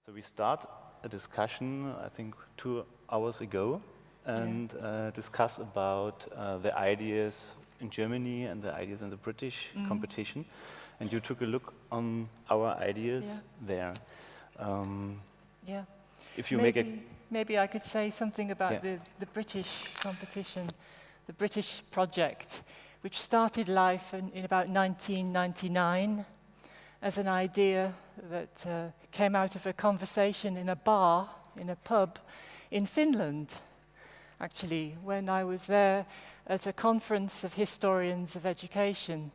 So we start a discussion, I think 2 hours ago, and discuss about the ideas in Germany and the ideas in the British competition. And you took a look on our ideas there. If you maybe I could say something about the British competition, the British project, which started life in about 1999 as an idea that came out of a conversation in a bar, in a pub in Finland, actually, when I was there at a conference of historians of education.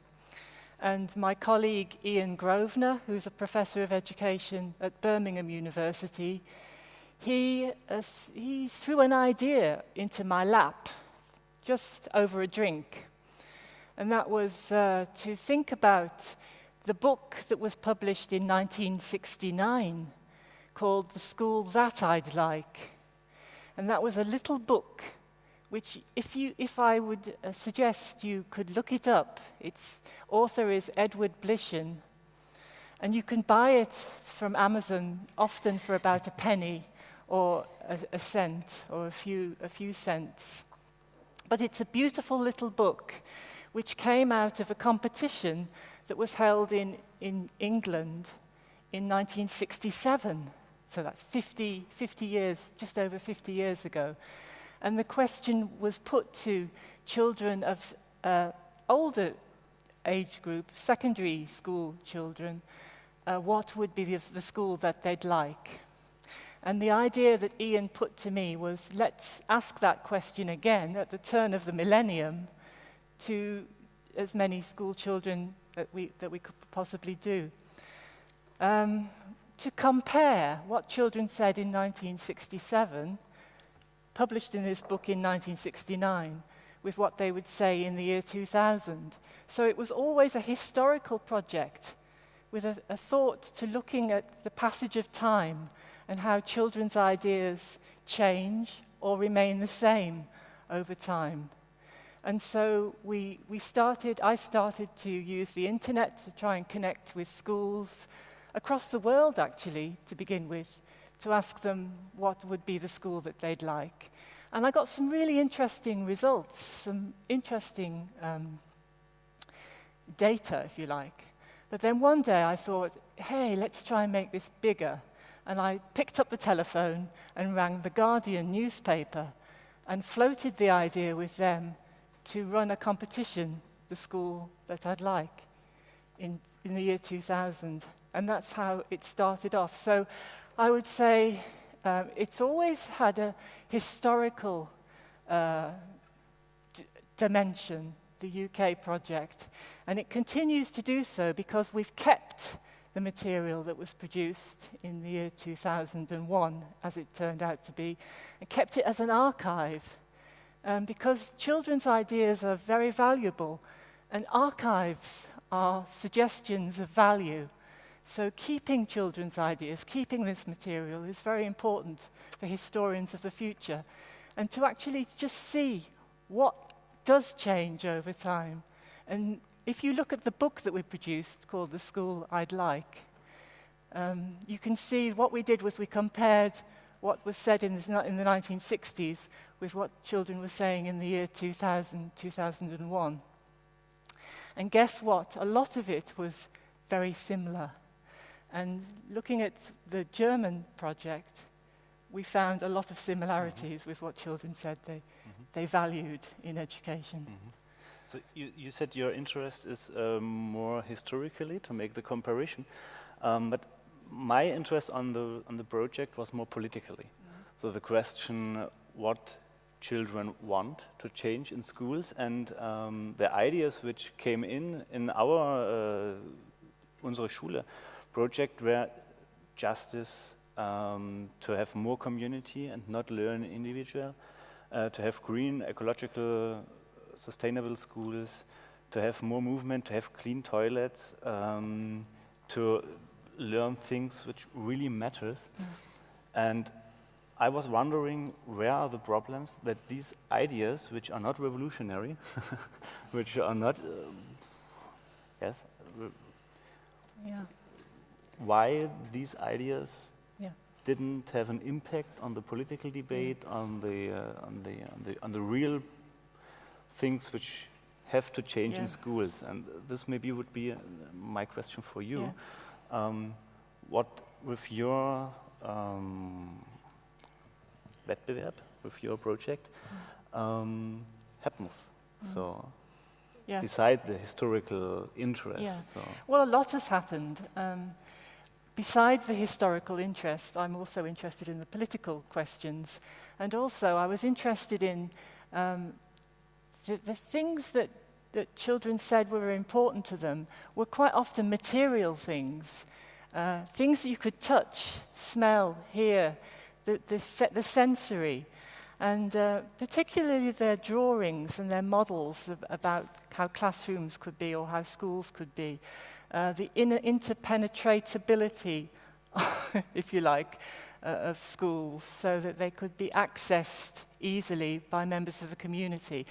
And my colleague Ian Grosvenor, who's a professor of education at Birmingham University, he threw an idea into my lap just over a drink. And that was to think about the book that was published in 1969 called The School That I'd Like. And that was a little book which, if I would suggest you could look it up, its author is Edward Blishen, and you can buy it from Amazon, often for about a penny or a cent or a few cents. But it's a beautiful little book which came out of a competition that was held in England in 1967. So that's 50 years, just over 50 years ago. And the question was put to children of older age group, secondary school children, what would be the school that they'd like. And the idea that Ian put to me was, let's ask that question again at the turn of the millennium to as many school children that we could possibly do. To compare what children said in 1967, published in this book in 1969, with what they would say in the year 2000. So it was always a historical project with a thought to looking at the passage of time and how children's ideas change or remain the same over time. And so I started to use the internet to try and connect with schools across the world, actually, to begin with, to ask them what would be the school that they'd like. And I got some really interesting results, some interesting data, if you like. But then one day I thought, hey, let's try and make this bigger. And I picked up the telephone and rang the Guardian newspaper and floated the idea with them to run a competition, the school that I'd like, in the year 2000. And that's how it started off. So I would say it's always had a historical dimension, the UK project. And it continues to do so because we've kept the material that was produced in the year 2001, as it turned out to be, and kept it as an archive. Because children's ideas are very valuable, and archives are suggestions of value. So keeping children's ideas, keeping this material is very important for historians of the future. And to actually just see what does change over time. And if you look at the book that we produced called The School I'd Like, you can see what we did was we compared what was said in the 1960s with what children were saying in the year 2000, 2001. And guess what? A lot of it was very similar. And looking at the German project, we found a lot of similarities with what children said they valued in education. So you said your interest is more historically to make the comparison, but my interest on the project was more politically. So the question what children want to change in schools, and the ideas which came in our unsere Schule project were justice, to have more community and not learn individual, to have green, ecological, sustainable schools, to have more movement, to have clean toilets, to learn things which really matters. And I was wondering where are the problems that these ideas, which are not revolutionary, which are not, why these ideas didn't have an impact on the political debate, on the real things which have to change in schools. And this maybe would be my question for you. What with your Wettbewerb, with your project, happens? So, beside the historical interest. So. Well, a lot has happened. Besides the historical interest, I'm also interested in the political questions. And also, I was interested in the things that children said were important to them were quite often material things. Things that you could touch, smell, hear, the sensory. And particularly their drawings and their models about how classrooms could be or how schools could be. The interpenetratability, if you like, of schools so that they could be accessed easily by members of the community.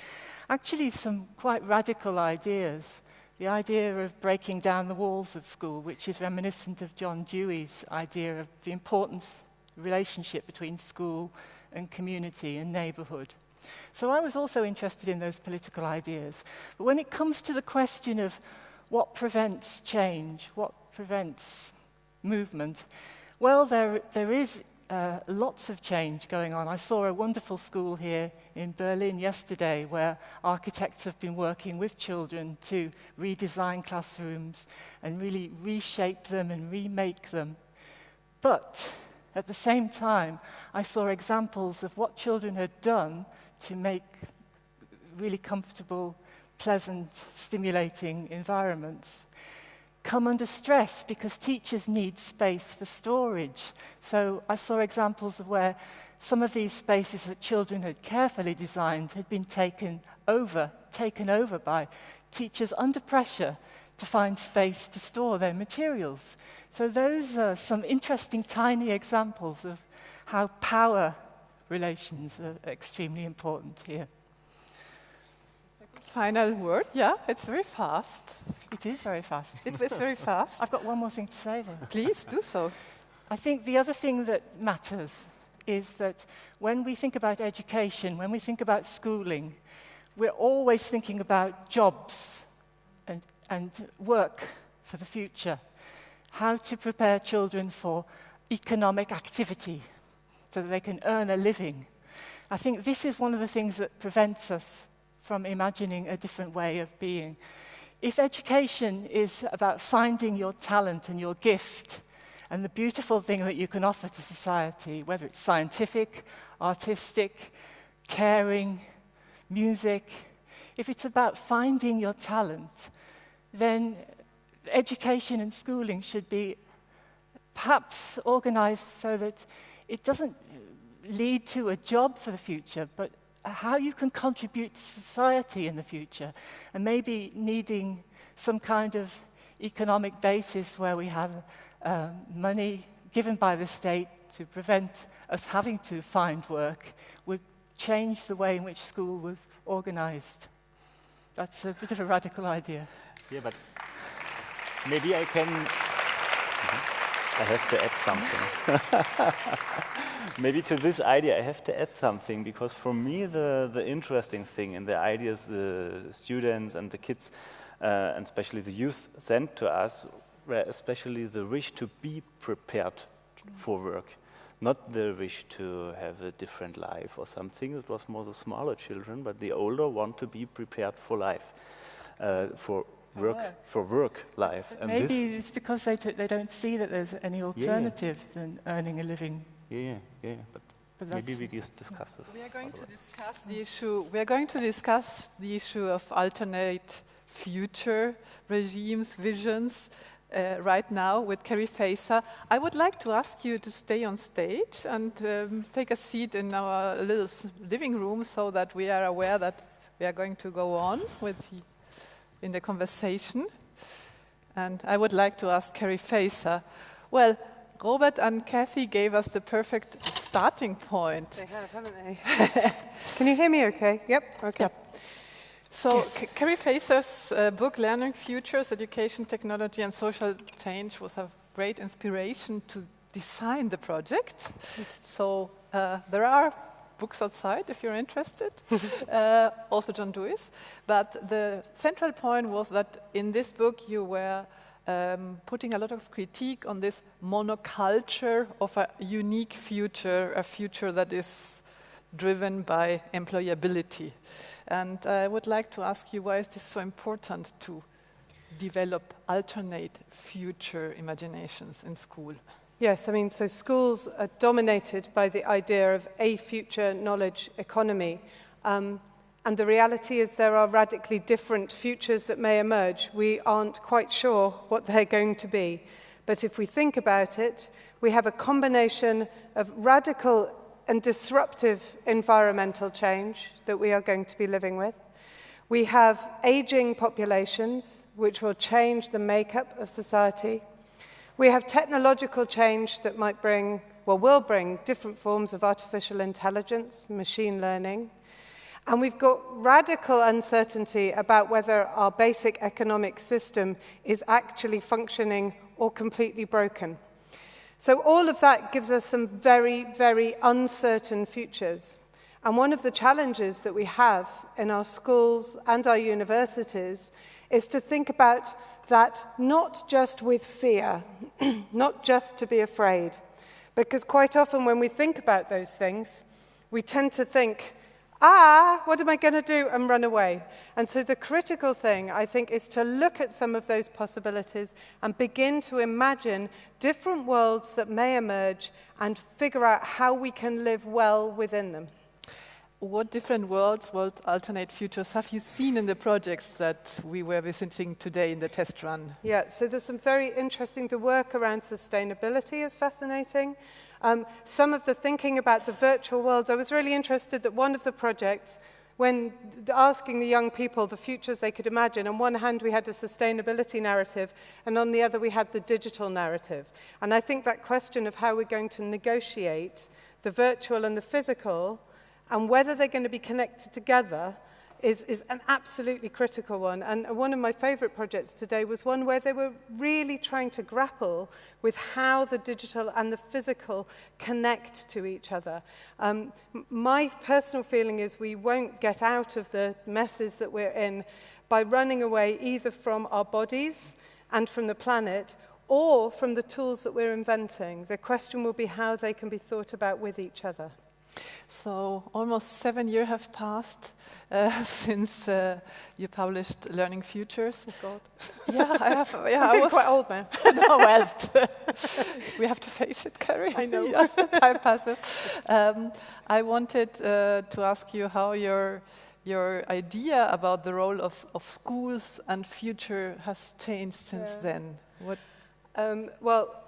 Actually, some quite radical ideas. The idea of breaking down the walls of school, which is reminiscent of John Dewey's idea of the important relationship between school and community and neighborhood. So I was also interested in those political ideas. But when it comes to the question of what prevents change, what prevents movement, well, there is lots of change going on. I saw a wonderful school here in Berlin yesterday where architects have been working with children to redesign classrooms and really reshape them and remake them. But at the same time, I saw examples of what children had done to make really comfortable, pleasant, stimulating environments come under stress because teachers need space for storage. So I saw examples of where some of these spaces that children had carefully designed had been taken over by teachers under pressure to find space to store their materials. So those are some interesting tiny examples of how power relations are extremely important here. Final word, yeah, it's very fast. It is very fast. It was very fast. I've got one more thing to say though. Please do so. I think the other thing that matters is that when we think about education, when we think about schooling, we're always thinking about jobs and work for the future. How to prepare children for economic activity so that they can earn a living. I think this is one of the things that prevents us from imagining a different way of being. If education is about finding your talent and your gift and the beautiful thing that you can offer to society, whether it's scientific, artistic, caring, music, if it's about finding your talent, then education and schooling should be perhaps organized so that it doesn't lead to a job for the future, but how you can contribute to society in the future, and maybe needing some kind of economic basis where we have money given by the state to prevent us having to find work would change the way in which school was organized. That's a bit of a radical idea. Yeah, but maybe I have to add something. Maybe to this idea I have to add something, because for me the interesting thing in the ideas the students and the kids, and especially the youth, sent to us were especially the wish to be prepared for work, not the wish to have a different life or something. It was more the smaller children, but the older want to be prepared for life, for work life. And maybe it's because they don't see that there's any alternative than earning a living. But maybe we just discuss this. We are going to discuss the issue. We are going to discuss the issue of alternate future regimes, visions, right now with Keri Fehrmann. I would like to ask you to stay on stage and take a seat in our little living room, so that we are aware that we are going to go on in the conversation. And I would like to ask Keri Fehrmann. Well, Robert and Kathy gave us the perfect starting point. They have, haven't they? Can you hear me okay? Yep, okay. Yep. So Keri Fehrmann's book, Learning Futures, Education, Technology and Social Change, was a great inspiration to design the project. So there are books outside if you're interested, also John Dewey's. But the central point was that in this book you were putting a lot of critique on this monoculture of a unique future, a future that is driven by employability. And I would like to ask you, why is this so important to develop alternate future imaginations in school? Yes, I mean, so schools are dominated by the idea of a future knowledge economy. And the reality is there are radically different futures that may emerge. We aren't quite sure what they're going to be. But if we think about it, we have a combination of radical and disruptive environmental change that we are going to be living with. We have aging populations, which will change the makeup of society. We have technological change that might bring, well, will bring different forms of artificial intelligence, machine learning. And we've got radical uncertainty about whether our basic economic system is actually functioning or completely broken. So all of that gives us some very, very uncertain futures. And one of the challenges that we have in our schools and our universities is to think about that not just with fear, not just to be afraid. Because quite often when we think about those things, we tend to think, what am I going to do, and run away. And so the critical thing, I think, is to look at some of those possibilities and begin to imagine different worlds that may emerge and figure out how we can live well within them. What different worlds, what alternate futures have you seen in the projects that we were visiting today in the test run? Yeah, so there's some very interesting, the work around sustainability is fascinating. Some of the thinking about the virtual worlds, I was really interested that one of the projects, when asking the young people the futures they could imagine, on one hand we had a sustainability narrative, and on the other we had the digital narrative. And I think that question of how we're going to negotiate the virtual and the physical, and whether they're going to be connected together, is an absolutely critical one. And one of my favorite projects today was one where they were really trying to grapple with how the digital and the physical connect to each other. My personal feeling is we won't get out of the messes that we're in by running away either from our bodies and from the planet, or from the tools that we're inventing. The question will be how they can be thought about with each other. So almost 7 years have passed since you published Learning Futures. Oh God. Yeah, I have. Yeah, I'm feeling quite old now. No, well, we have to face it, Keri. I know. Yeah, time passes. I wanted to ask you how your idea about the role of schools and future has changed since then. What? Well,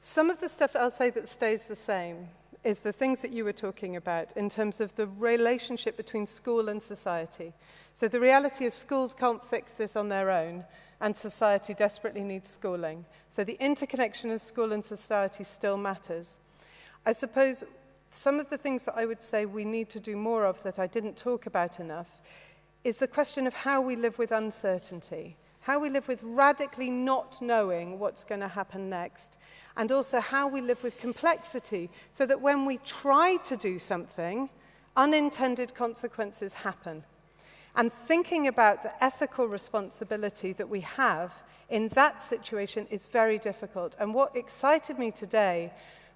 some of the stuff I'll say that stays the same is the things that you were talking about in terms of the relationship between school and society. So the reality is schools can't fix this on their own, and society desperately needs schooling. So the interconnection of school and society still matters. I suppose some of the things that I would say we need to do more of that I didn't talk about enough is the question of how we live with uncertainty, how we live with radically not knowing what's going to happen next, and also how we live with complexity, so that when we try to do something, unintended consequences happen. And thinking about the ethical responsibility that we have in that situation is very difficult. And what excited me today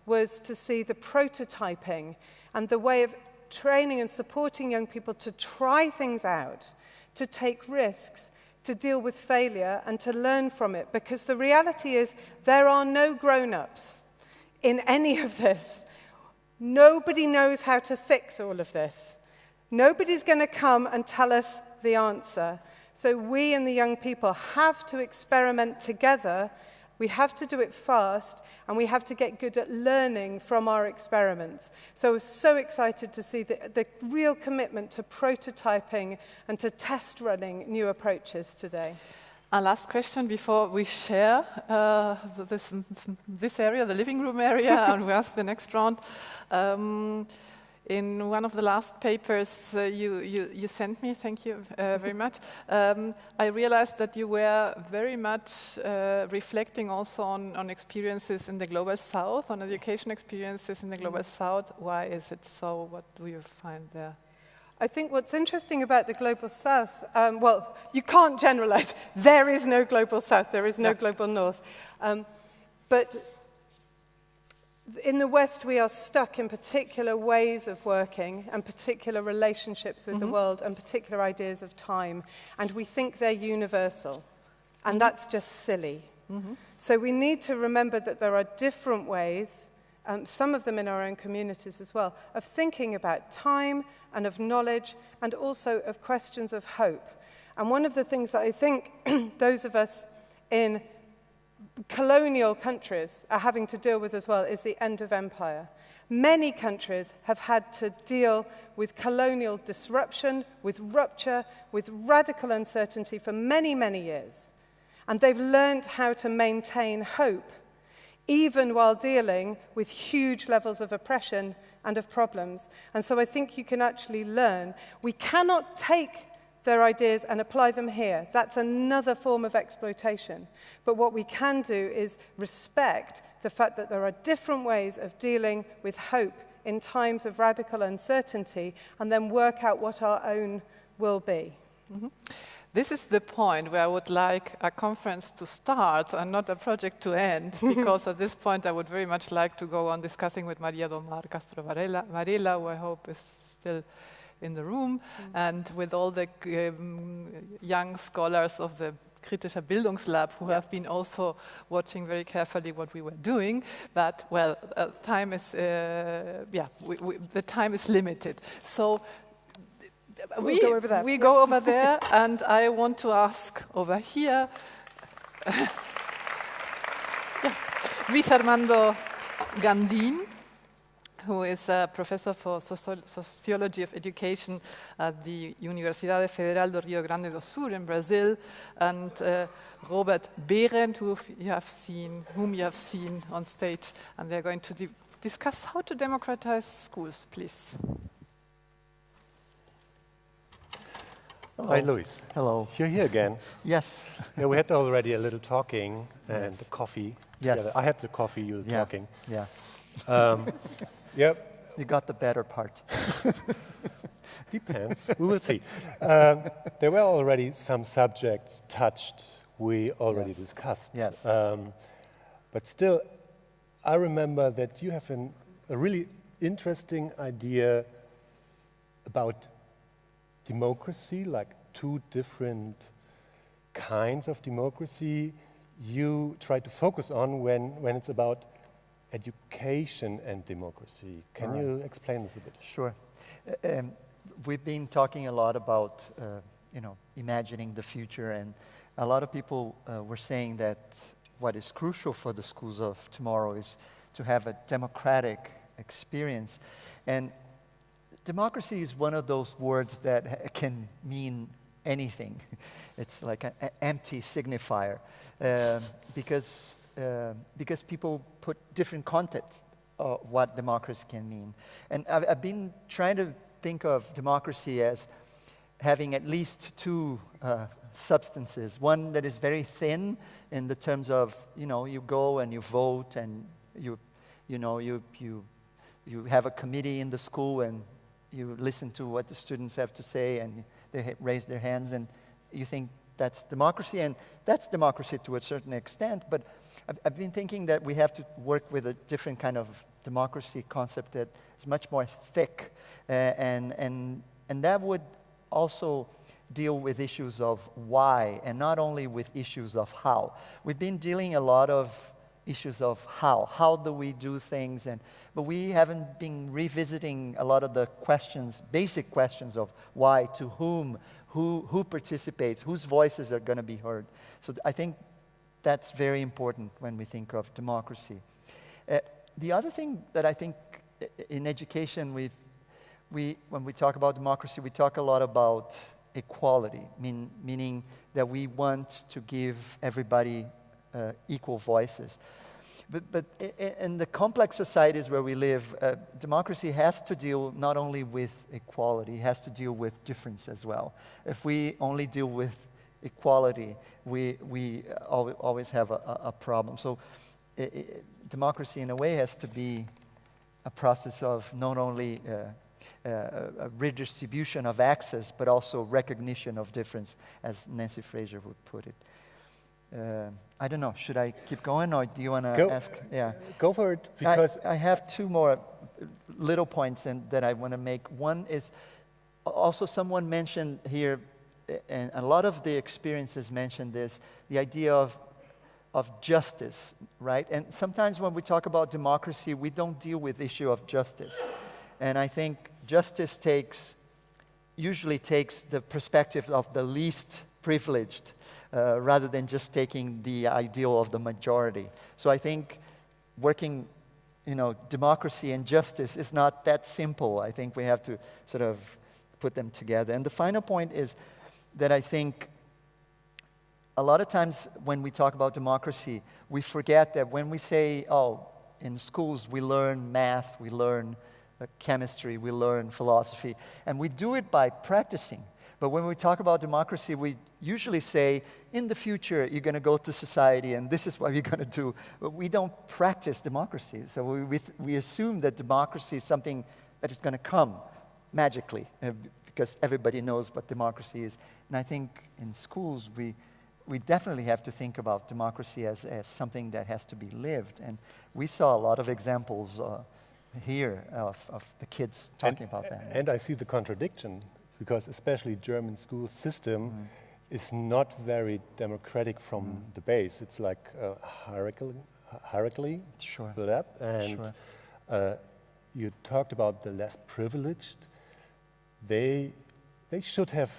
was to see the prototyping and the way of training and supporting young people to try things out, to take risks, to deal with failure and to learn from it. Because the reality is there are no grown-ups in any of this. Nobody knows how to fix all of this. Nobody's going to come and tell us the answer. So we and the young people have to experiment together. We have to do it fast, and we have to get good at learning from our experiments. So I was so excited to see the real commitment to prototyping and to test running new approaches today. A last question before we share this area, the living room area, and we ask the next round. in one of the last papers you sent me, thank you very much, I realized that you were very much reflecting also on experiences in the Global South, on education experiences in the Global South. Why is it so? What do you find there? I think what's interesting about the Global South, well, you can't generalize. There is no Global South, there is no Global North. But in the West, we are stuck in particular ways of working and particular relationships with the world and particular ideas of time. And we think they're universal. And that's just silly. So we need to remember that there are different ways, some of them in our own communities as well, of thinking about time and of knowledge and also of questions of hope. And one of the things that I think those of us in colonial countries are having to deal with as well is the end of empire. Many countries have had to deal with colonial disruption, with rupture, with radical uncertainty for many, many years. And they've learned how to maintain hope, even while dealing with huge levels of oppression and of problems. And so I think you can actually learn. We cannot take their ideas and apply them here. That's another form of exploitation. But what we can do is respect the fact that there are different ways of dealing with hope in times of radical uncertainty and then work out what our own will be. This is the point where I would like a conference to start and not a project to end, because at this point I would very much like to go on discussing with Maria do Mar Castro Varela, who I hope is still in the room, and with all the young scholars of the Kritischer Bildungslab who have been also watching very carefully what we were doing. But, well, time is, the time is limited. So we go over there, and I want to ask over here, Luis Armando Gandin, who is a professor for sociology of education at the Universidade Federal do Rio Grande do Sul in Brazil, and Robert Behrendt, whom you have seen on stage, and they're going to discuss how to democratize schools, please. Hello. Hi, Luis. Hello. You're here again. Yes. Yeah, we had already a little talking and the coffee. Yes. Together. I had the coffee, you were talking. Yeah. Yep. You got the better part. Depends. We will see. There were already some subjects touched we already discussed. Yes. But still, I remember that you have a really interesting idea about democracy, like two different kinds of democracy you try to focus on when it's about education and democracy. Can you explain this a bit? Sure. We've been talking a lot about, imagining the future, and a lot of people were saying that what is crucial for the schools of tomorrow is to have a democratic experience. And democracy is one of those words that can mean anything. It's like an empty signifier, because people put different context of what democracy can mean. And I've been trying to think of democracy as having at least two substances. One that is very thin in the terms of, you go and you vote, and you have a committee in the school, and you listen to what the students have to say, and they raise their hands, and you think that's democracy, and that's democracy to a certain extent. But I've been thinking that we have to work with a different kind of democracy concept that is much more thick, and that would also deal with issues of why, and not only with issues of how. We've been dealing a lot of issues of how do we do things, but we haven't been revisiting a lot of the questions, basic questions of why, to whom, who participates, whose voices are going to be heard. So I think that's very important when we think of democracy. The other thing that I think in education, when we talk about democracy, we talk a lot about equality, meaning that we want to give everybody equal voices. But in the complex societies where we live, democracy has to deal not only with equality, it has to deal with difference as well. If we only deal with equality, we always have a problem. So democracy, in a way, has to be a process of not only a redistribution of access, but also recognition of difference, as Nancy Fraser would put it. I don't know, should I keep going, or do you want to ask? Yeah. Go for it, because I have two more little points that I want to make. One is also someone mentioned here, and a lot of the experiences mentioned this, the idea of justice, right? And sometimes when we talk about democracy, we don't deal with the issue of justice. And I think justice usually takes the perspective of the least privileged, rather than just taking the ideal of the majority. So I think working, democracy and justice is not that simple. I think we have to sort of put them together. And the final point is that I think a lot of times when we talk about democracy, we forget that when we say, in schools we learn math, we learn chemistry, we learn philosophy, and we do it by practicing. But when we talk about democracy, we usually say, in the future, you're going to go to society, and this is what you're going to do. But we don't practice democracy. So we assume that democracy is something that is going to come magically, because everybody knows what democracy is. And I think in schools, we definitely have to think about democracy as something that has to be lived. And we saw a lot of examples here of the kids talking about that. And I see the contradiction, because especially German school system is not very democratic from the base. It's like hierarchically built up. And you talked about the less privileged. They should have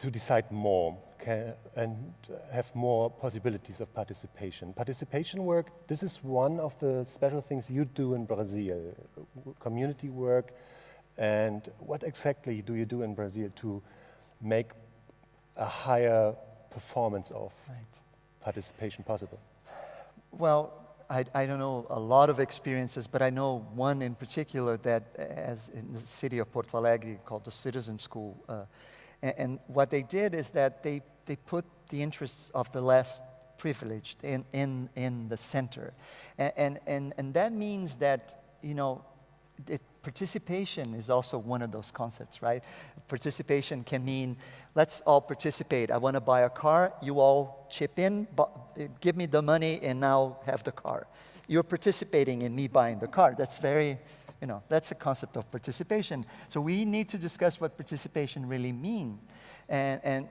to decide more and have more possibilities of participation. Participation work, this is one of the special things you do in Brazil, community work. And what exactly do you do in Brazil to make a higher performance of participation possible? Well, I don't know a lot of experiences, but I know one in particular that, as in the city of Porto Alegre, called the Citizen School. And what they did is that they put the interests of the less privileged in the center. And that means that, participation is also one of those concepts, right? Participation can mean, let's all participate. I want to buy a car, you all chip in, give me the money, and now have the car. You're participating in me buying the car. That's very, that's a concept of participation. So we need to discuss what participation really means. And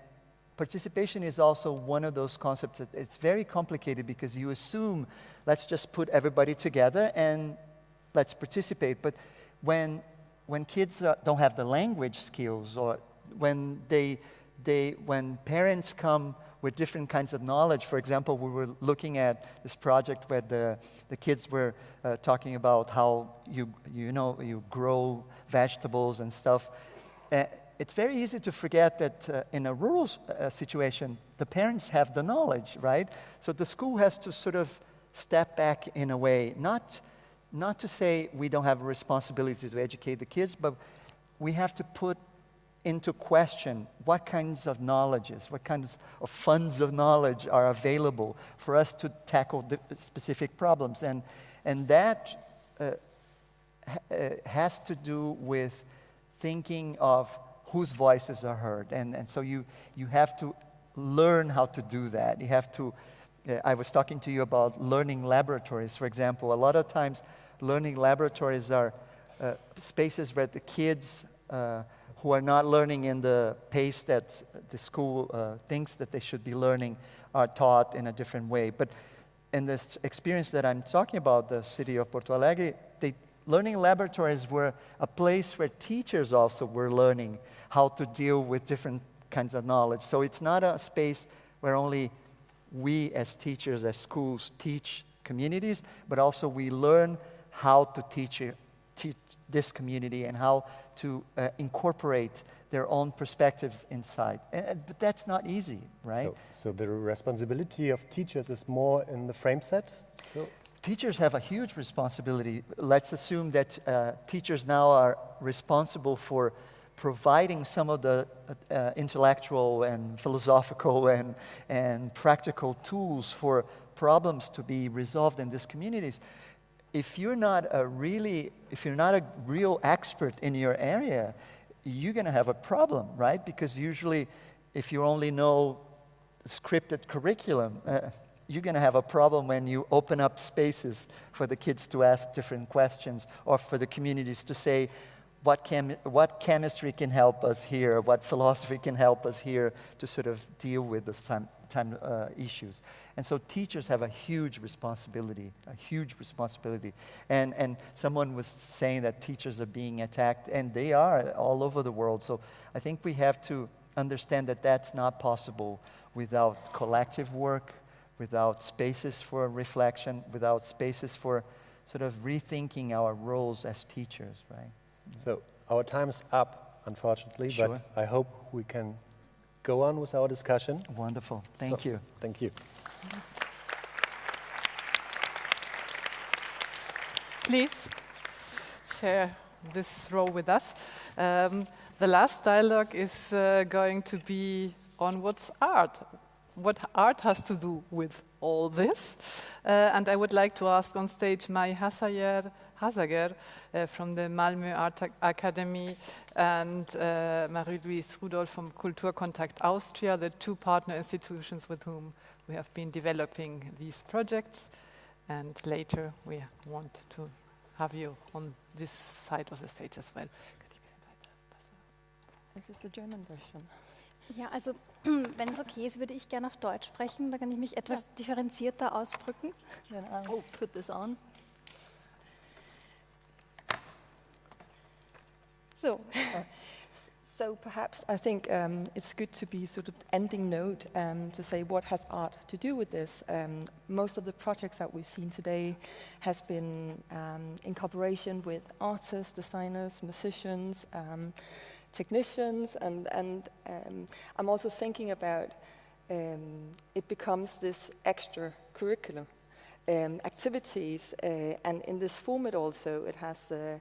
participation is also one of those concepts that it's very complicated, because you assume, let's just put everybody together and let's participate. But when kids don't have the language skills, or when when parents come with different kinds of knowledge. For example, we were looking at this project where the kids were talking about how you grow vegetables and stuff. It's very easy to forget that in a rural situation, the parents have the knowledge, right? So the school has to sort of step back in a way, not to say we don't have a responsibility to educate the kids, but we have to put into question what kinds of knowledges, what kinds of funds of knowledge are available for us to tackle the specific problems. And that has to do with thinking of whose voices are heard. And so you have to learn how to do that. You have to, I was talking to you about learning laboratories, for example. A lot of times learning laboratories are spaces where the kids who are not learning in the pace that the school thinks that they should be learning are taught in a different way. But in this experience that I'm talking about, the city of Porto Alegre, learning laboratories were a place where teachers also were learning how to deal with different kinds of knowledge. So it's not a space where only we as teachers, as schools, teach communities, but also we learn how to teach teach this community and how to incorporate their own perspectives inside. But that's not easy, right? So the responsibility of teachers is more in the frame set? So teachers have a huge responsibility. Let's assume that teachers now are responsible for providing some of the intellectual and philosophical and practical tools for problems to be resolved in these communities. If you're not a real expert in your area, you're going to have a problem, right? Because usually, if you only know scripted curriculum, you're going to have a problem when you open up spaces for the kids to ask different questions, or for the communities to say, what chemistry can help us here, what philosophy can help us here to sort of deal with the time issues. And so teachers have a huge responsibility. And someone was saying that teachers are being attacked, and they are all over the world. So I think we have to understand that that's not possible without collective work, without spaces for reflection, without spaces for sort of rethinking our roles as teachers, right? So our time's up, unfortunately, Sure. but I hope we can go on with our discussion. Wonderful. Thank you. Thank you. Please share this row with us. The last dialogue is going to be on what's art. What art has to do with all this. And I would like to ask on stage Hasager from the Malmö Art Academy and Marie-Louise Rudolph from Kulturkontakt Austria, the two partner institutions with whom we have been developing these projects. And later we want to have you on this side of the stage as well. This is the German version. Ja, also wenn es okay ist, würde ich gerne auf Deutsch sprechen. Da kann ich mich etwas differenzierter ausdrücken. Oh, put this on. So perhaps I think it's good to be sort of ending note to say what has art to do with this. Most of the projects that we've seen today has been in cooperation with artists, designers, musicians, technicians, and I'm also thinking about it becomes this extra curriculum activities, and in this format also it has the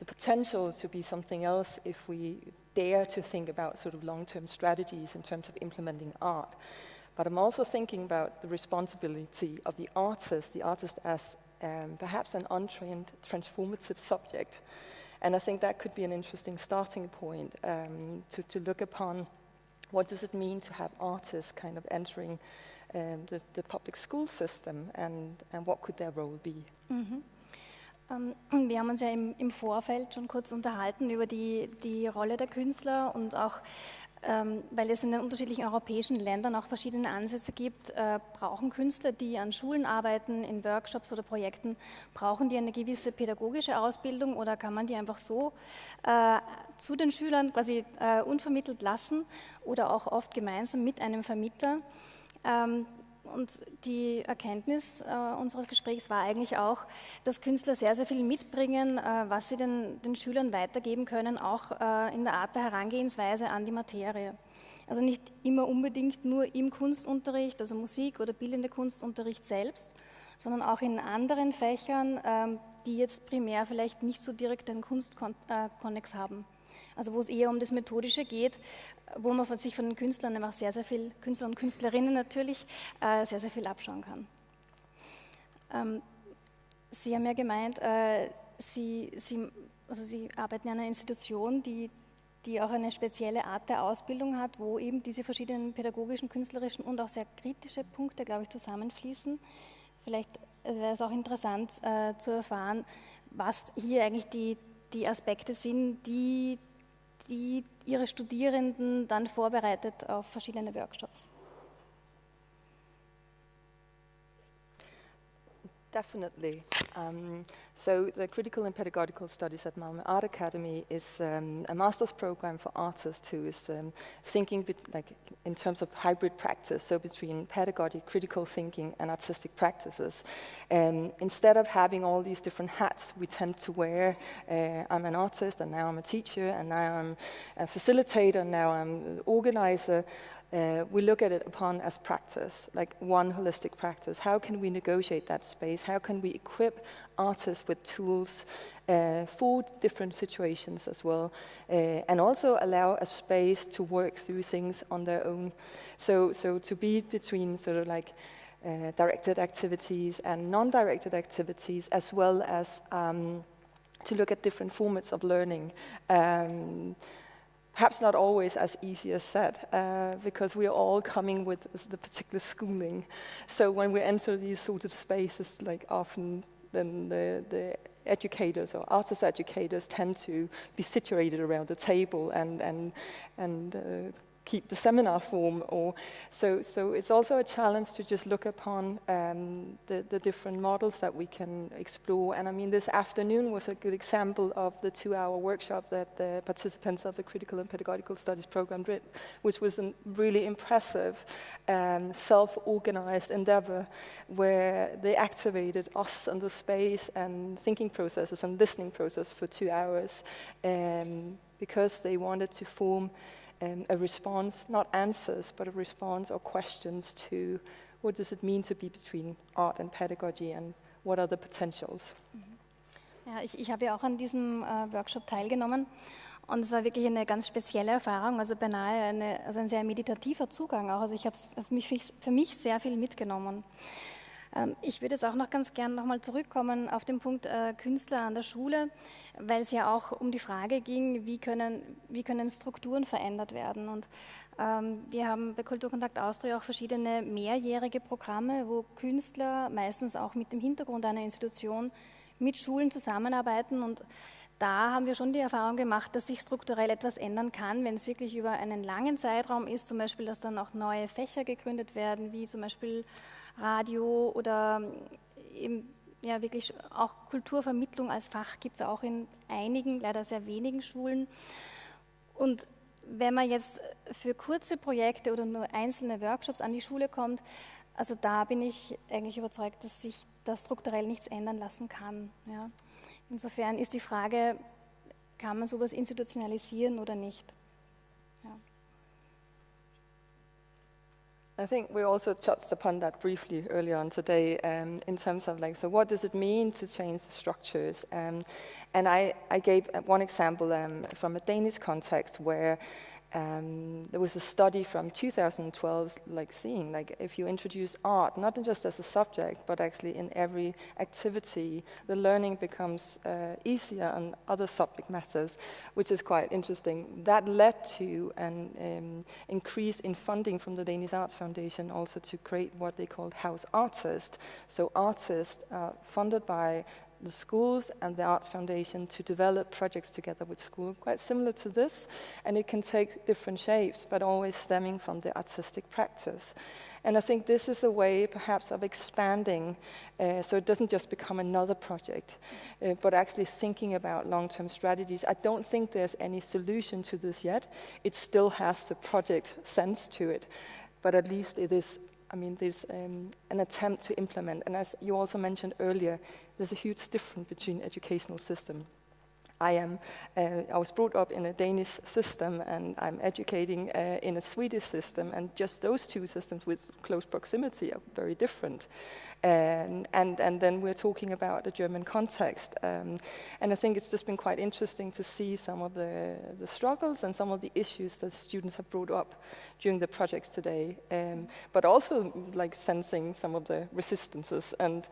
potential to be something else if we dare to think about sort of long-term strategies in terms of implementing art. But I'm also thinking about the responsibility of the artist as perhaps an untrained transformative subject. And I think that could be an interesting starting point to look upon what does it mean to have artists kind of entering the public school system, and what could their role be. Mhm. Wir haben uns ja im Vorfeld schon kurz unterhalten über die Rolle der Künstler und auch, weil es in den unterschiedlichen europäischen Ländern auch verschiedene Ansätze gibt, brauchen Künstler, die an Schulen arbeiten, in Workshops oder Projekten, brauchen die eine gewisse pädagogische Ausbildung, oder kann man die einfach so zu den Schülern quasi unvermittelt lassen oder auch oft gemeinsam mit einem Vermittler? Und die Erkenntnis unseres Gesprächs war eigentlich auch, dass Künstler sehr, sehr viel mitbringen, was sie den Schülern weitergeben können, auch in der Art der Herangehensweise an die Materie. Also nicht immer unbedingt nur im Kunstunterricht, also Musik- oder bildende Kunstunterricht selbst, sondern auch in anderen Fächern, die jetzt primär vielleicht nicht so direkt einen Kunstkonnex haben. Also wo es eher um das Methodische geht, wo man sich von den Künstlern einfach sehr, sehr viel, Künstler und Künstlerinnen natürlich, sehr, sehr viel abschauen kann. Sie haben ja gemeint, Sie arbeiten in einer Institution, die auch eine spezielle Art der Ausbildung hat, wo eben diese verschiedenen pädagogischen, künstlerischen und auch sehr kritische Punkte, glaube ich, zusammenfließen. Vielleicht wäre es auch interessant zu erfahren, was hier eigentlich die Aspekte sind, die Ihre Studierenden dann vorbereitet auf verschiedene Workshops. Definitely. So the Critical and Pedagogical Studies at Malmö Art Academy is a master's program for artists who is thinking in terms of hybrid practice, so between pedagogy, critical thinking, and artistic practices. Instead of having all these different hats we tend to wear, I'm an artist, and now I'm a teacher, and now I'm a facilitator, and now I'm an organizer, we look at it upon as practice, like one holistic practice. How can we negotiate that space? How can we equip artists with tools for different situations as well, and also allow a space to work through things on their own? So to be between sort of like directed activities and non-directed activities, as well as to look at different formats of learning. Perhaps not always as easy as said, because we are all coming with the particular schooling. So when we enter these sort of spaces, like often then the educators or artist educators tend to be situated around the table and keep the seminar form, or so it's also a challenge to just look upon the different models that we can explore. And I mean, this afternoon was a good example of the 2-hour workshop that the participants of the Critical and Pedagogical Studies program did, which was a really impressive self-organized endeavor where they activated us and the space and thinking processes and listening process for 2 hours because they wanted to form a response, not answers, but a response or questions to what does it mean to be between art and pedagogy and what are the potentials. Ja, ich habe ja auch an diesem Workshop teilgenommen und es war wirklich eine ganz spezielle Erfahrung, also beinahe ein sehr meditativer Zugang auch. Also ich habe für mich sehr viel mitgenommen. Ich würde jetzt auch noch ganz gern nochmal zurückkommen auf den Punkt Künstler an der Schule, weil es ja auch um die Frage ging, wie können Strukturen verändert werden. Und wir haben bei Kulturkontakt Austria auch verschiedene mehrjährige Programme, wo Künstler meistens auch mit dem Hintergrund einer Institution mit Schulen zusammenarbeiten. Und da haben wir schon die Erfahrung gemacht, dass sich strukturell etwas ändern kann, wenn es wirklich über einen langen Zeitraum ist, zum Beispiel, dass dann auch neue Fächer gegründet werden, wie zum Beispiel Radio oder eben, ja, wirklich auch Kulturvermittlung als Fach gibt es auch in einigen, leider sehr wenigen Schulen. Und wenn man jetzt für kurze Projekte oder nur einzelne Workshops an die Schule kommt, also da bin ich eigentlich überzeugt, dass sich da strukturell nichts ändern lassen kann. Ja. Insofern ist die Frage, kann man sowas institutionalisieren oder nicht? Ja. I think we also touched upon that briefly earlier on today in terms of so what does it mean to change the structures? And I gave one example from a Danish context where there was a study from 2012 seeing if you introduce art, not just as a subject, but actually in every activity, the learning becomes easier on other subject matters, which is quite interesting. That led to an increase in funding from the Danish Arts Foundation also to create what they called House Artists. So artists funded by the schools and the Arts Foundation to develop projects together with schools, quite similar to this, and it can take different shapes, but always stemming from the artistic practice. And I think this is a way, perhaps, of expanding, so it doesn't just become another project, but actually thinking about long-term strategies. I don't think there's any solution to this yet. It still has the project sense to it, but at least it is. I mean, there's an attempt to implement, and as you also mentioned earlier, there's a huge difference between educational system. I was brought up in a Danish system, and I'm educating in a Swedish system, and just those two systems with close proximity are very different. And then we're talking about the German context. And I think it's just been quite interesting to see some of the struggles and some of the issues that students have brought up during the projects today, but also sensing some of the resistances. And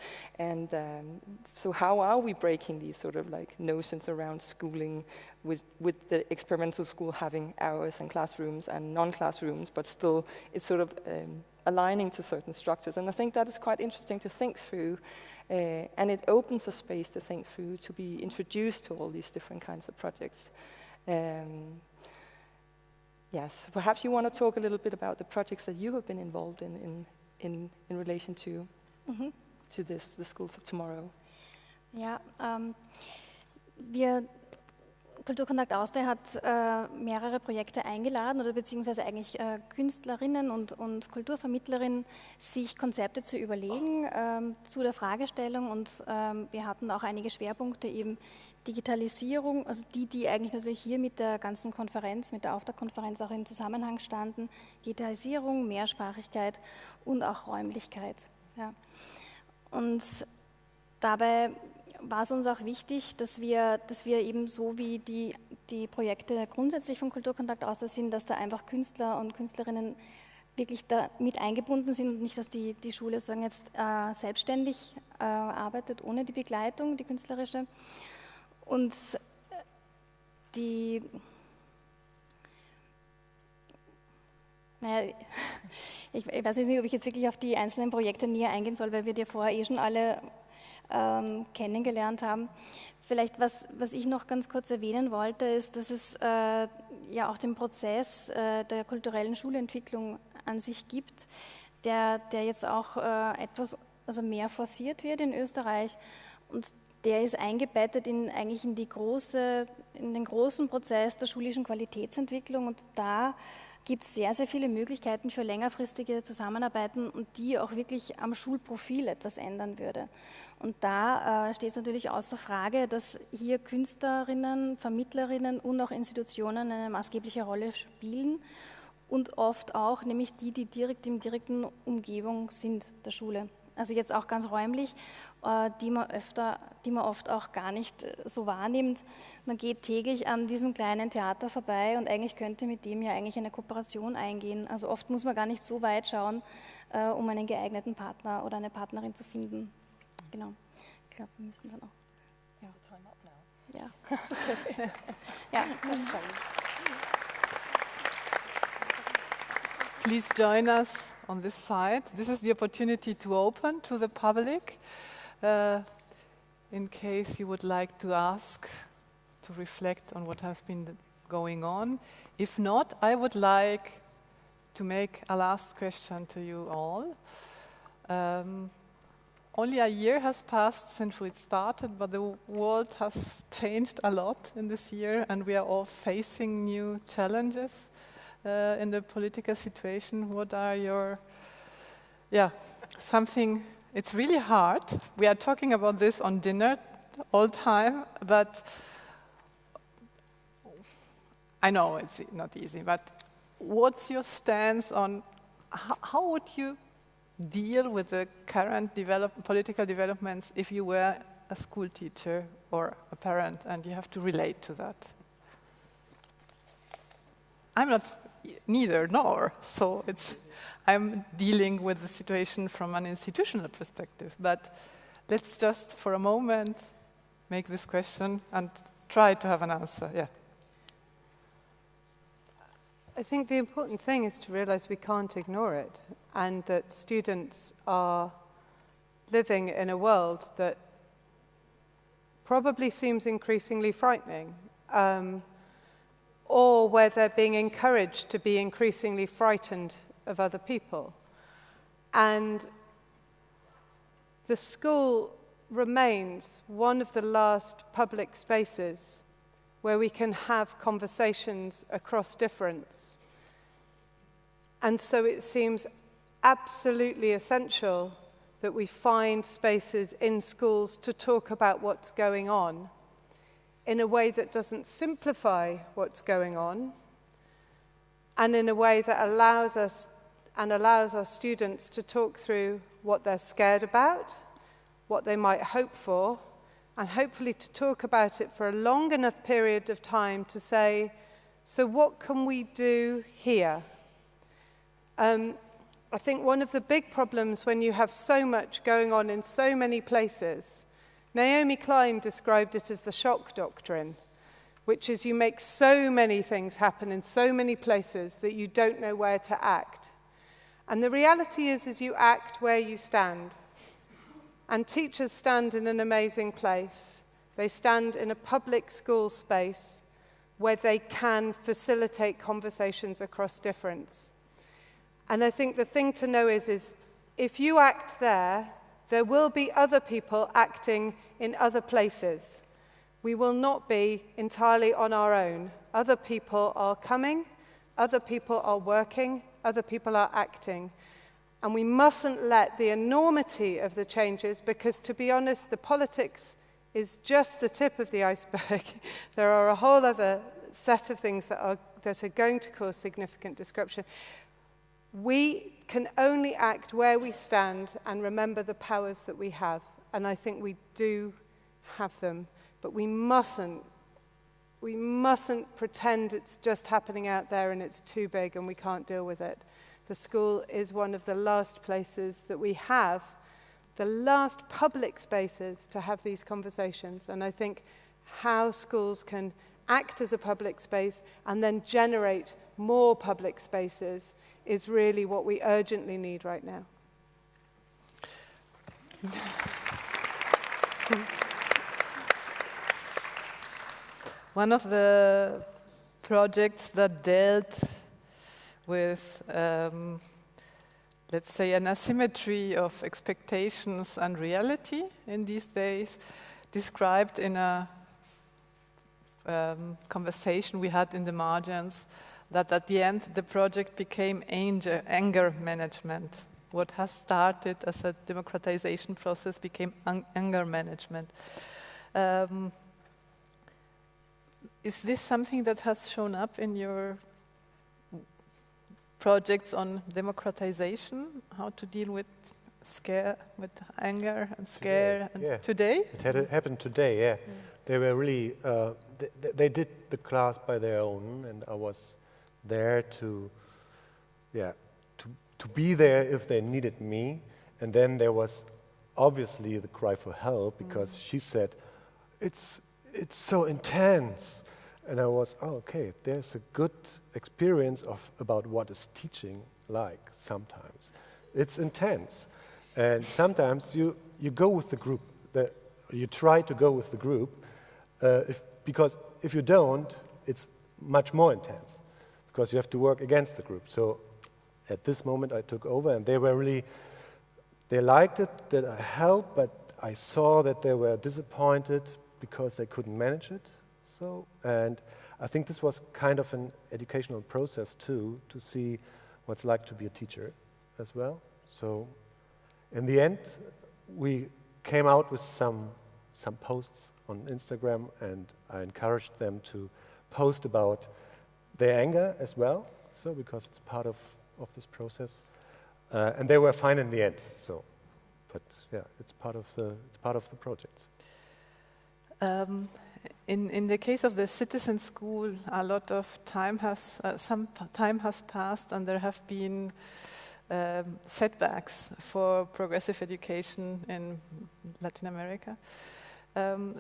so how are we breaking these sort of notions around schooling with the experimental school having hours and classrooms and non-classrooms, but still it's sort of aligning to certain structures. And I think that is quite interesting to think through, and it opens a space to think through, to be introduced to all these different kinds of projects. Yes, perhaps you want to talk a little bit about the projects that you have been involved in relation to. Mhm. to this, the schools of tomorrow? Ja, Kulturkontakt Austria hat mehrere Projekte eingeladen oder beziehungsweise eigentlich Künstlerinnen und Kulturvermittlerinnen, sich Konzepte zu überlegen zu der Fragestellung, und wir hatten auch einige Schwerpunkte, eben Digitalisierung, also die eigentlich natürlich hier mit der ganzen Konferenz, mit der Auftaktkonferenz auch im Zusammenhang standen, Digitalisierung, Mehrsprachigkeit und auch Räumlichkeit. Ja. Und dabei war es uns auch wichtig, dass wir eben so wie die Projekte grundsätzlich von Kulturkontakt Austria sind, dass da einfach Künstler und Künstlerinnen wirklich da mit eingebunden sind und nicht, dass die Schule sozusagen jetzt selbstständig arbeitet, ohne die Begleitung, die künstlerische. Und ich weiß nicht, ob ich jetzt wirklich auf die einzelnen Projekte näher eingehen soll, weil wir die vorher schon alle kennengelernt haben. Vielleicht, was ich noch ganz kurz erwähnen wollte, ist, dass es ja auch den Prozess der kulturellen Schulentwicklung an sich gibt, der jetzt auch etwas mehr forciert wird in Österreich, und der ist eingebettet eigentlich in den großen Prozess der schulischen Qualitätsentwicklung, und da gibt es sehr, sehr viele Möglichkeiten für längerfristige Zusammenarbeiten, und die auch wirklich am Schulprofil etwas ändern würde. Und da steht es natürlich außer Frage, dass hier Künstlerinnen, Vermittlerinnen und auch Institutionen eine maßgebliche Rolle spielen, und oft auch nämlich die direkt in direkten Umgebung sind der Schule. Also jetzt auch ganz räumlich, die man oft auch gar nicht so wahrnimmt. Man geht täglich an diesem kleinen Theater vorbei, und eigentlich könnte mit dem ja eigentlich eine Kooperation eingehen. Also oft muss man gar nicht so weit schauen, um einen geeigneten Partner oder eine Partnerin zu finden. Genau. Ich glaube, wir müssen dann auch. Ja. Time up now. Ja. Ja. Please join us on this side. This is the opportunity to open to the public. In case you would like to ask, to reflect on what has been going on. If not, I would like to make a last question to you all. Only a year has passed since we started, but the world has changed a lot in this year, and we are all facing new challenges in the political situation. What are your, something, it's really hard. We are talking about this on dinner all time, but I know it's not easy, but what's your stance on how would you deal with the current political developments if you were a school teacher or a parent and you have to relate to that? I'm not neither nor, so I'm dealing with the situation from an institutional perspective. But let's just for a moment make this question and try to have an answer. Yeah. I think the important thing is to realize we can't ignore it, and that students are living in a world that probably seems increasingly frightening, or where they're being encouraged to be increasingly frightened of other people. And the school remains one of the last public spaces where we can have conversations across difference. And so it seems absolutely essential that we find spaces in schools to talk about what's going on in a way that doesn't simplify what's going on, and in a way that allows us and allows our students to talk through what they're scared about, what they might hope for, and hopefully to talk about it for a long enough period of time to say, so what can we do here? I think one of the big problems when you have so much going on in so many places, Naomi Klein described it as the shock doctrine, which is you make so many things happen in so many places that you don't know where to act. And the reality is you act where you stand. And teachers stand in an amazing place. They stand in a public school space where they can facilitate conversations across difference. And I think the thing to know is if you act there, there will be other people acting in other places. We will not be entirely on our own. Other people are coming, other people are working, other people are acting. And we mustn't let the enormity of the changes, because to be honest, the politics is just the tip of the iceberg. There are a whole other set of things that are going to cause significant disruption. We can only act where we stand and remember the powers that we have. And I think we do have them. But we mustn't pretend it's just happening out there and it's too big and we can't deal with it. The school is one of the last places that we have, the last public spaces to have these conversations. And I think how schools can act as a public space and then generate more public spaces is really what we urgently need right now. One of the projects that dealt with, let's say, an asymmetry of expectations and reality in these days, described in a conversation we had in the margins, that at the end the project became anger management. What has started as a democratization process became anger management. Is this something that has shown up in your projects on democratization? How to deal with anger and scare today? It happened today, yeah. They were really, they did the class by their own, and I was there to be there if they needed me. And then there was obviously the cry for help, because she said, it's so intense. And I was, okay, there's a good experience about what is teaching like sometimes. It's intense. And sometimes you go with the group, you try to go with the group, because if you don't, it's much more intense, because you have to work against the group. So at this moment I took over, and they liked it, that I helped, but I saw that they were disappointed because they couldn't manage it. And I think this was kind of an educational process too, to see what's like to be a teacher as well. So in the end, we came out with some posts on Instagram, and I encouraged them to post about their anger as well, so because it's part of this process. And they were fine in the end, so. But yeah, it's part of the project. In the case of the citizen school, a lot of time some time has passed, and there have been setbacks for progressive education in Latin America.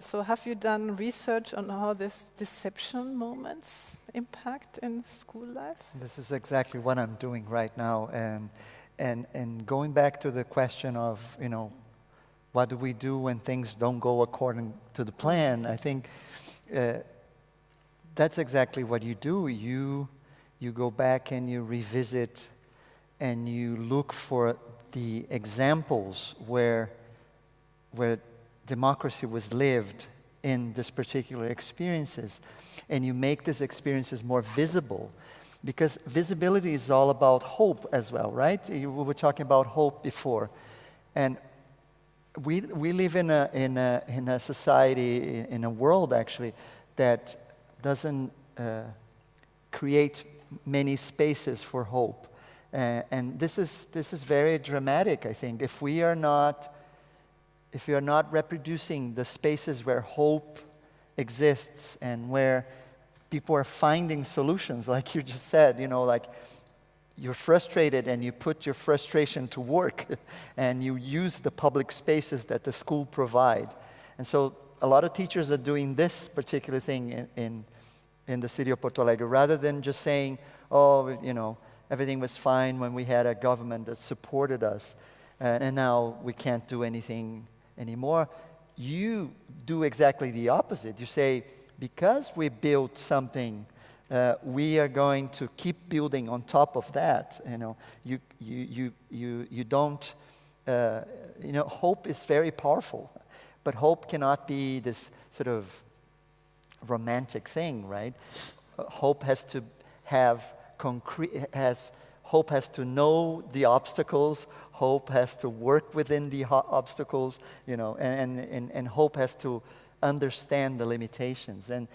So have you done research on how these deception moments impact in school life? This is exactly what I'm doing right now, and going back to the question of, what do we do when things don't go according to the plan? I think that's exactly what you do. You go back and you revisit, and you look for the examples where democracy was lived in this particular experiences, and you make these experiences more visible, because visibility is all about hope as well, right? We were talking about hope before, and we live in a society, in a world actually, that doesn't create many spaces for hope, and this is very dramatic. I think if we are not reproducing the spaces where hope exists and where people are finding solutions, like you just said, like you're frustrated and you put your frustration to work and you use the public spaces that the school provide. And so a lot of teachers are doing this particular thing in the city of Porto Alegre, rather than just saying, everything was fine when we had a government that supported us, and now we can't do anything anymore. You do exactly the opposite. You say, because we built something, we are going to keep building on top of that. You don't hope is very powerful, but hope cannot be this sort of romantic thing, right? Hope has to have hope has to know the obstacles. Hope has to work within the obstacles, and hope has to understand the limitations. And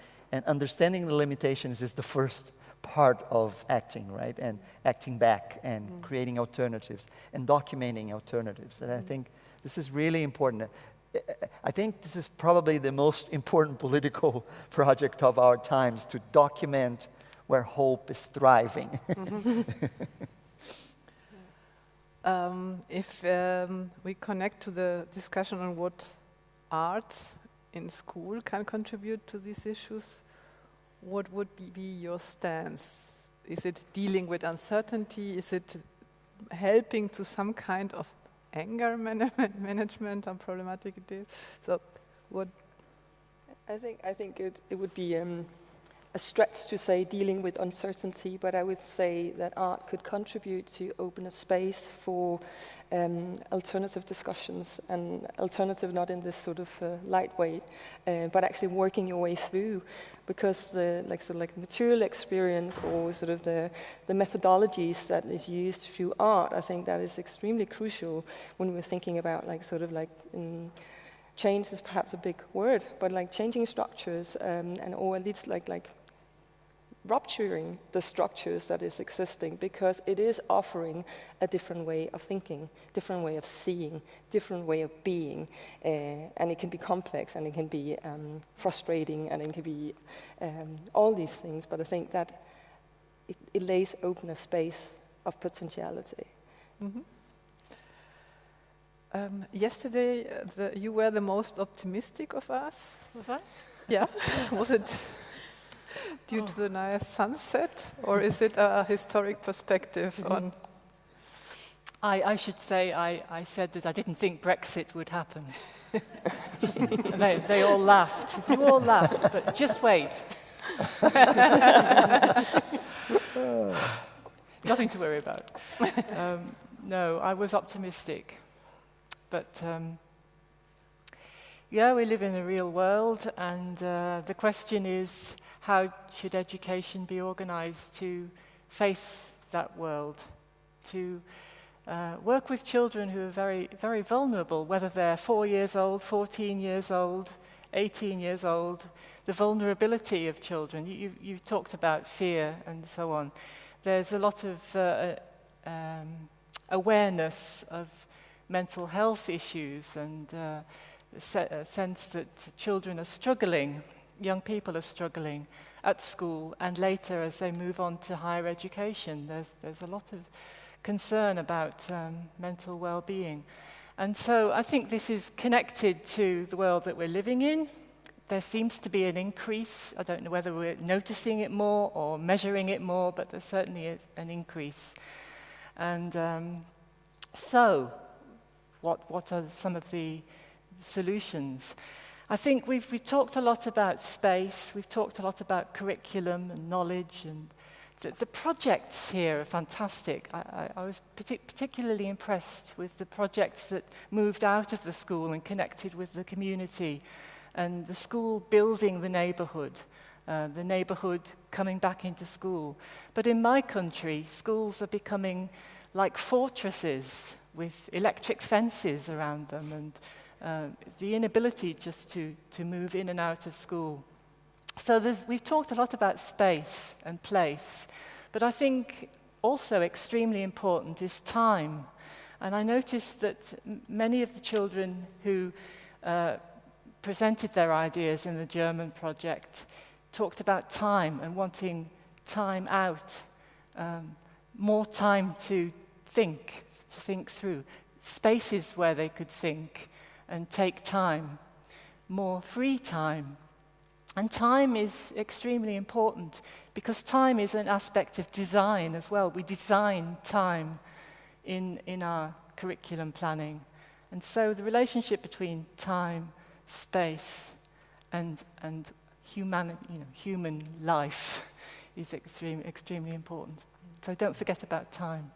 understanding the limitations is the first part of acting, right? And acting back and creating alternatives and documenting alternatives. And I think this is really important. I think this is probably the most important political project of our times, to document where hope is thriving. If we connect to the discussion on what art in school can contribute to these issues, what would be your stance? Is it dealing with uncertainty? Is it helping to some kind of anger management on problematic ideas? So, what? I think it would be a stretch to say dealing with uncertainty, but I would say that art could contribute to open a space for alternative discussions, and alternative not in this sort of lightweight, but actually working your way through, because the material experience or sort of the methodologies that is used through art, I think that is extremely crucial when we're thinking about change is perhaps a big word, but like changing structures or at least like rupturing the structures that is existing, because it is offering a different way of thinking, different way of seeing, different way of being, and it can be complex, and it can be frustrating, and it can be all these things, but I think that it lays open a space of potentiality. Mm-hmm. Yesterday, you were the most optimistic of us. Was I? Yeah. Was it due to the nice sunset, or is it a historic perspective on? I should say I said that I didn't think Brexit would happen. They all laughed. You all laughed, but just wait. Nothing to worry about. No, I was optimistic. But we live in a real world, and the question is, how should education be organized to face that world, to work with children who are very, very vulnerable, whether they're 4 years old, 14 years old, 18 years old, the vulnerability of children. You talked about fear and so on. There's a lot of awareness of mental health issues, and a sense that children are struggling, young people are struggling at school, and later as they move on to higher education. There's a lot of concern about mental well-being. And so I think this is connected to the world that we're living in. There seems to be an increase. I don't know whether we're noticing it more or measuring it more, but there's certainly an increase. And so what are some of the solutions? I think we've talked a lot about space, we've talked a lot about curriculum and knowledge, and the projects here are fantastic. I was particularly impressed with the projects that moved out of the school and connected with the community, and the school building the neighborhood coming back into school. But in my country, schools are becoming like fortresses with electric fences around them, and the inability just to move in and out of school. So we've talked a lot about space and place, but I think also extremely important is time. And I noticed that many of the children who presented their ideas in the German project talked about time and wanting time out, more time to think through, spaces where they could think and take time, more free time. And time is extremely important, because time is an aspect of design as well. We design time in our curriculum planning. And so the relationship between time, space, and human life is extremely important. So don't forget about time.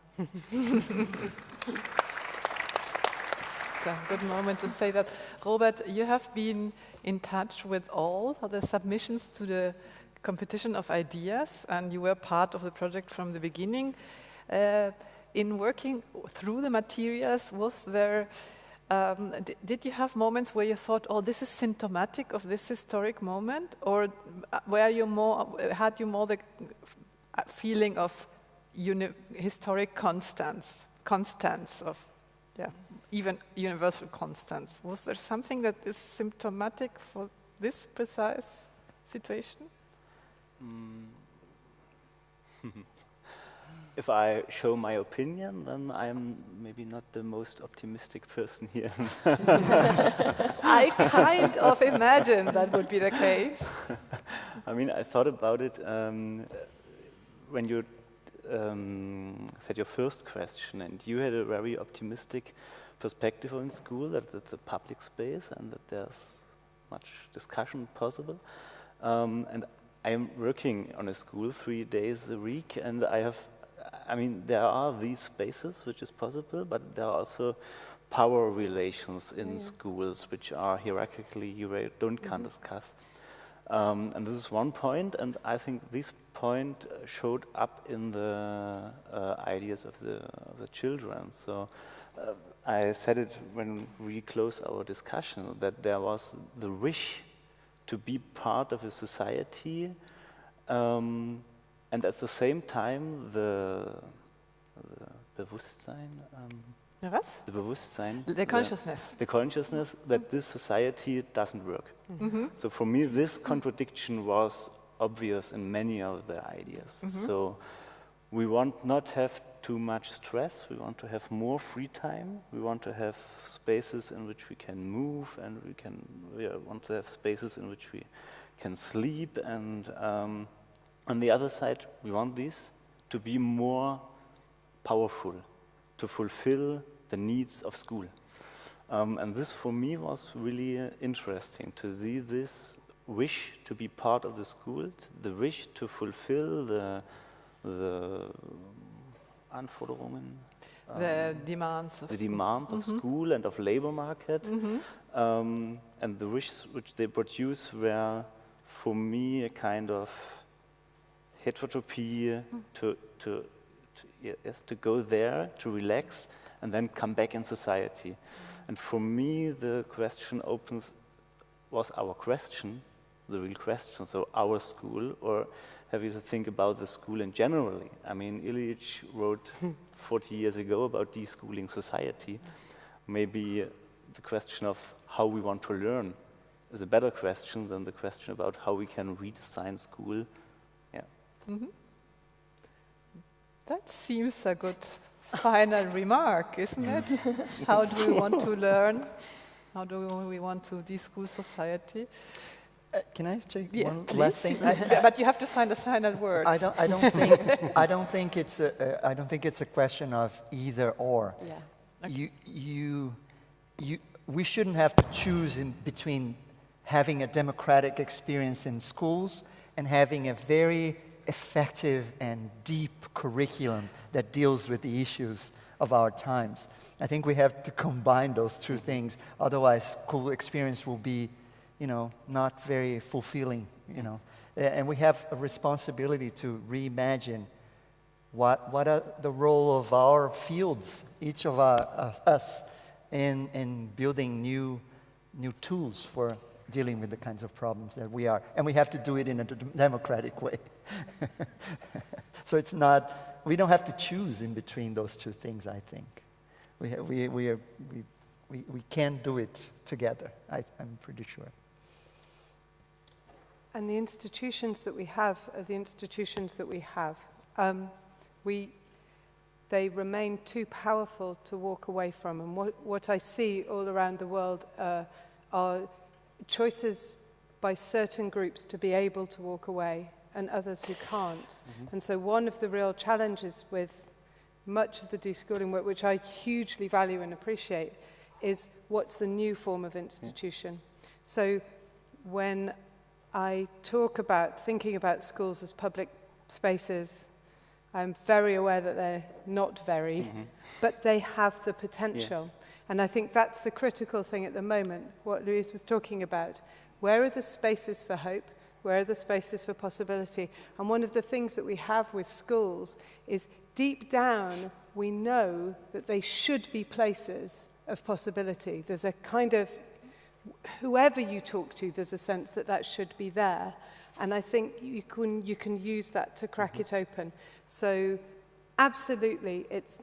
it's a good moment to say that. Robert, you have been in touch with all of the submissions to the competition of ideas, and you were part of the project from the beginning. In working through the materials, was there, did you have moments where you thought, oh, this is symptomatic of this historic moment, or had you more the feeling of historic constants of, even universal constants? Was there something that is symptomatic for this precise situation? If I show my opinion, then I'm maybe not the most optimistic person here. I kind of imagine that would be the case. I mean, I thought about it when you said your first question, and you had a very optimistic perspective on school, that it's a public space and that there's much discussion possible. And I'm working on a school 3 days a week, and there are these spaces which is possible, but there are also power relations in schools which are hierarchically you can't discuss. And this is one point, and I think this point showed up in the ideas of the children. So I said it when we closed our discussion, that there was the wish to be part of a society, and at the same time the Bewusstsein. The Bewusstsein. The consciousness. The consciousness that this society doesn't work. Mm-hmm. So for me, this contradiction was obvious in many of the ideas. Mm-hmm. So we want not have too much stress. We want to have more free time. We want to have spaces in which we can move, and we want to have spaces in which we can sleep. And on the other side, we want these to be more powerful, to fulfill the needs of school. And this for me was really interesting, to see this wish to be part of the school, the wish to fulfill the Anforderungen, the demands of school and of labor market, and the wishes which they produce were for me a kind of heterotopy, to go there, to relax, and then come back in society. And for me, the question was our question, the real question, so our school, or have you to think about the school in generally? I mean, Illich wrote 40 years ago about deschooling society. Maybe the question of how we want to learn is a better question than the question about how we can redesign school. Yeah. Mm-hmm. That seems a good final remark, isn't it? How do we want to learn? How do we want to deschool society? Can I take one last thing? But you have to find a final word. I don't think it's a question of either or. Yeah. Okay. We shouldn't have to choose in between having a democratic experience in schools and having a very effective and deep curriculum that deals with the issues of our times. I think we have to combine those two things. Otherwise, school experience will be, not very fulfilling. And we have a responsibility to reimagine what are the role of our fields, each of us, in building new tools for dealing with the kinds of problems that we are. And we have to do it in a democratic way. So we don't have to choose in between those two things, I think. We can do it together, I'm pretty sure. And the institutions that we have are the institutions that we have. They remain too powerful to walk away from. And what I see all around the world are choices by certain groups to be able to walk away and others who can't. Mm-hmm. And so one of the real challenges with much of the deschooling work, which I hugely value and appreciate, is what's the new form of institution. Yeah. So when I talk about thinking about schools as public spaces, I'm very aware that they're not very, but they have the potential. And I think that's the critical thing at the moment, what Louise was talking about. Where are the spaces for hope? Where are the spaces for possibility? And one of the things that we have with schools is deep down, we know that they should be places of possibility. There's a kind of, whoever you talk to, there's a sense that that should be there. And I think you can use that to crack it open. So absolutely, it's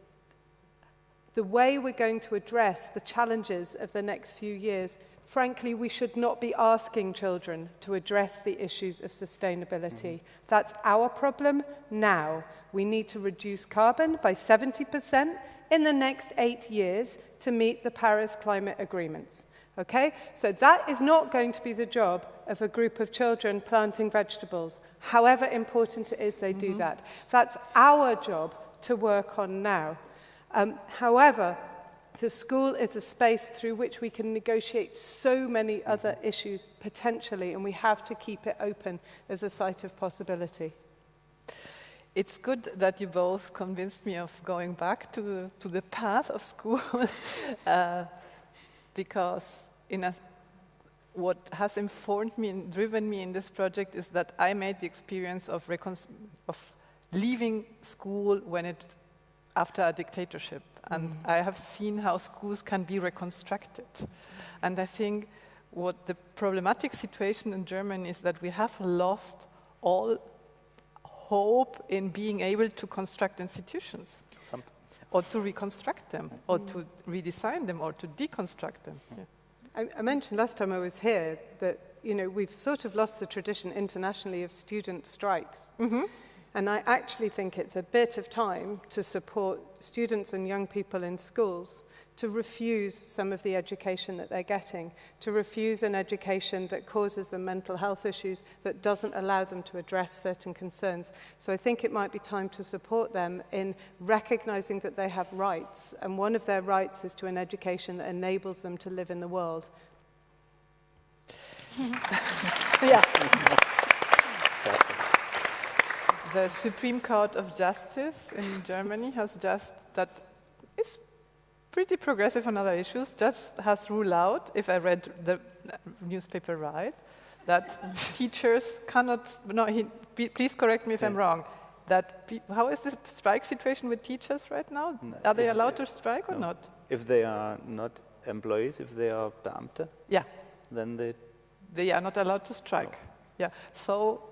the way we're going to address the challenges of the next few years. Frankly, we should not be asking children to address the issues of sustainability. That's our problem now. We need to reduce carbon by 70% in the next 8 years to meet the Paris climate agreements. Okay? So that is not going to be the job of a group of children planting vegetables, however important it is they do that. That's our job to work on now. However, the school is a space through which we can negotiate so many other issues potentially, and we have to keep it open as a site of possibility. It's good that you both convinced me of going back to the path of school, because what has informed me and driven me in this project is that I made the experience of leaving school after a dictatorship. And I have seen how schools can be reconstructed. And I think what the problematic situation in Germany is that we have lost all hope in being able to construct institutions. Sometimes, yeah. Or to reconstruct them, or to redesign them, or to deconstruct them. Yeah. I mentioned last time I was here that, you know, we've sort of lost the tradition internationally of student strikes. And I actually think it's a bit of time to support students and young people in schools to refuse some of the education that they're getting, to refuse an education that causes them mental health issues, that doesn't allow them to address certain concerns. So I think it might be time to support them in recognizing that they have rights, and one of their rights is to an education that enables them to live in the world. Yeah. The Supreme Court of Justice in Germany has that is pretty progressive on other issues, just has ruled out, if I read the newspaper right, that teachers cannot, please correct me if I'm wrong, how is the strike situation with teachers right now? Are they allowed to strike or not? If they are not employees, if they are Beamte, then they are not allowed to strike. Yeah, so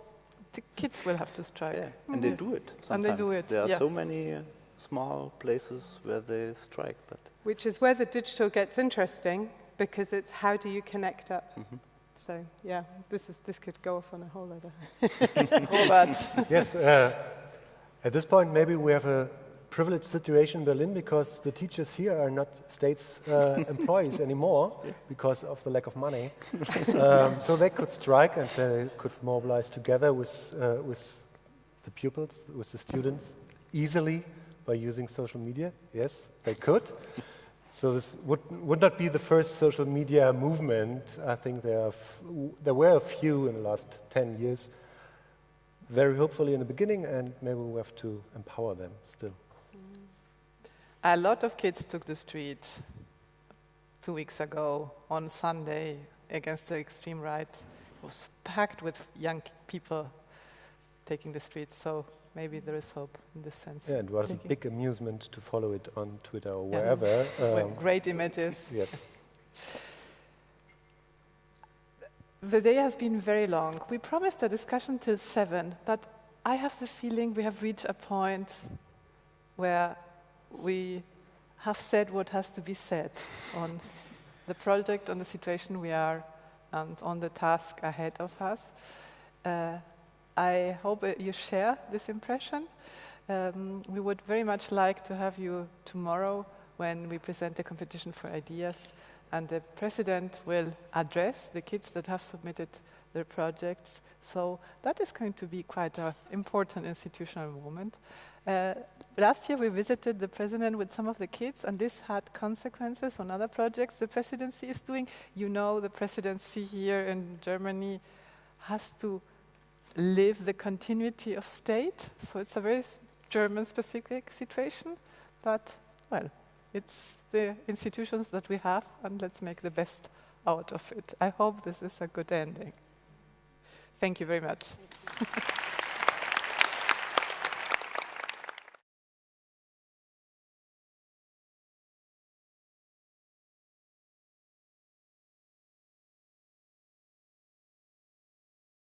the kids will have to strike. Yeah. And they do it sometimes. And they do it. There are so many small places where they strike. Which is where the digital gets interesting, because it's how do you connect up. So, yeah, this could go off on a whole other... Yes, at this point maybe we have a privileged situation in Berlin, because the teachers here are not state's employees anymore because of the lack of money. So they could strike, and they could mobilize together with the pupils, with the students, easily by using social media. Yes, they could. So this would not be the first social media movement. I think there were a few in the last 10 years, very hopefully in the beginning, and maybe we have to empower them still. A lot of kids took the street 2 weeks ago on Sunday against the extreme right. It was packed with young people taking the streets, so maybe there is hope in this sense. Yeah, it was a big amusement to follow it on Twitter or wherever. Great images. Yes. The day has been very long. We promised a discussion till 7, but I have the feeling we have reached a point where we have said what has to be said on the project, on the situation we are, and on the task ahead of us. I hope you share this impression. We would very much like to have you tomorrow when we present the competition for ideas, and the president will address the kids that have submitted their projects. So that is going to be quite an important institutional moment. Last year we visited the president with some of the kids, and this had consequences on other projects the presidency is doing. You know, the presidency here in Germany has to live the continuity of state, so it's a very German-specific situation, but, well, it's the institutions that we have, and let's make the best out of it. I hope this is a good ending. Thank you very much.